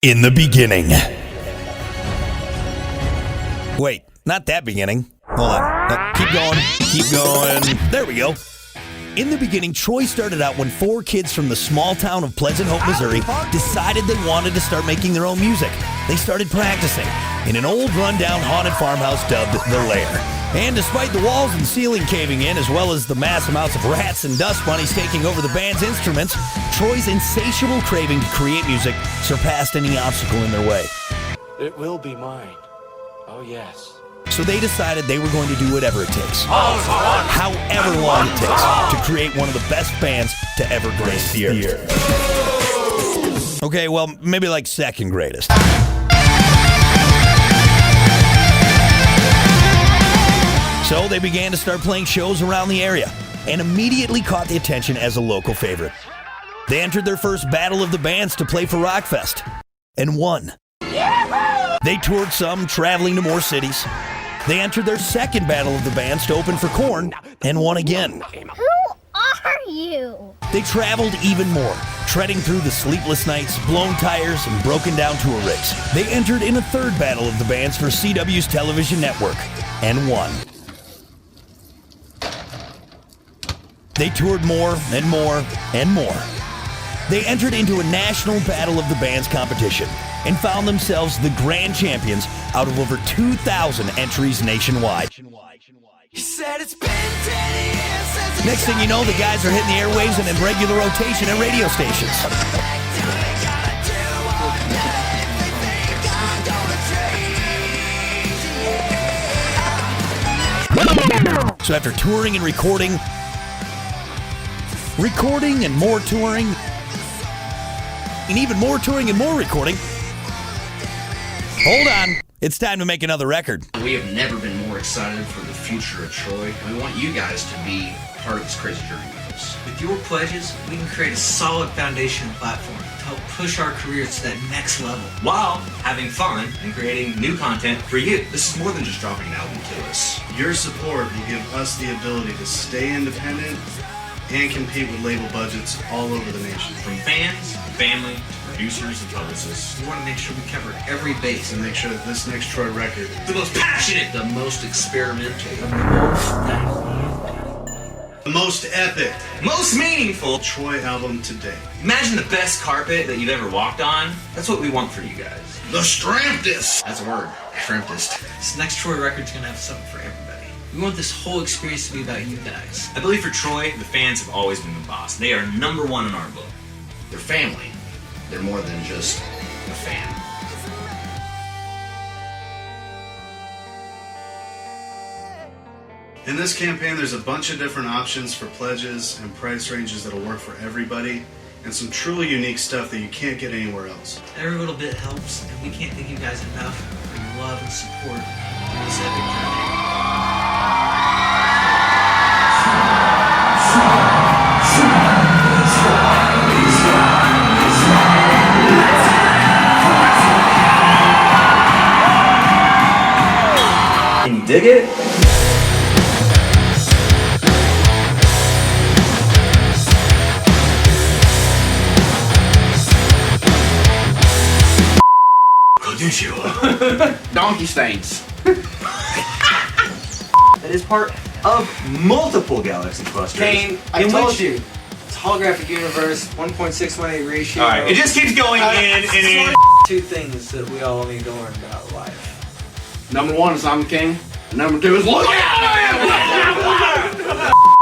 In the beginning. Wait, not that beginning. Hold on. Keep going. Keep going. There we go. In the beginning, Troy started out when 4 kids from the small town of Pleasant Hope, Missouri, decided they wanted to start making their own music. They started practicing in an old rundown haunted farmhouse dubbed The Lair. And despite the walls and ceiling caving in, as well as the mass amounts of rats and dust bunnies taking over the band's instruments, Troy's insatiable craving to create music surpassed any obstacle in their way. It will be mine. Oh, yes. So they decided they were going to do whatever it takes, however long it takes, to create one of the best bands to ever grace the earth. Okay, well, maybe like second greatest. So they began to start playing shows around the area and immediately caught the attention as a local favorite. They entered their first battle of the bands to play for Rockfest and won. They toured some, traveling to more cities. They entered their second battle of the bands to open for Korn and won again. Who are you? They traveled even more, treading through the sleepless nights, blown tires, and broken down tour rigs. They entered in a third battle of the bands for CW's television network and won. They toured more and more and more. They entered into a national battle of the bands competition and found themselves the grand champions out of over 2,000 entries nationwide. Next thing you know, the guys are hitting the airwaves and in regular rotation at radio stations. So after touring and recording and more touring, and even more touring and more recording, hold on, it's time to make another record. We have never been more excited for the future of Troy. We want you guys to be part of this crazy journey with us. With your pledges, we can create a solid foundation and platform to help push our careers to that next level While having fun and creating new content for you. This is more than just dropping an album to us. Your support will give us the ability to stay independent and compete with label budgets all over the nation. From fans, family, producers, and publicists. We want to make sure we cover every base And make sure that this next Troy record The most passionate, the most experimental, the most epic most meaningful. Troy album to date. Imagine the best carpet that you've ever walked on. That's what we want for you guys. The Strampdest! That's a word. Strampdest. This next Troy record's going to have something for everybody. We want this whole experience to be about you guys. I believe for Troy, the fans have always been the boss. They are number one in our book. They're family. They're more than just a fan. In this campaign, there's a bunch of different options for pledges and price ranges that'll work for everybody, and some truly unique stuff that you can't get anywhere else. Every little bit helps, and we can't thank you guys enough for your love and support in this epic journey. Can you dig it? Donkey stains. That is part of multiple galaxy clusters. Kane, I told you. It's holographic universe, 1.618 ratio. Alright, it just keeps going in. Two things that we all need to learn about life. Number 1 is I'm the king. And number 2 is look out!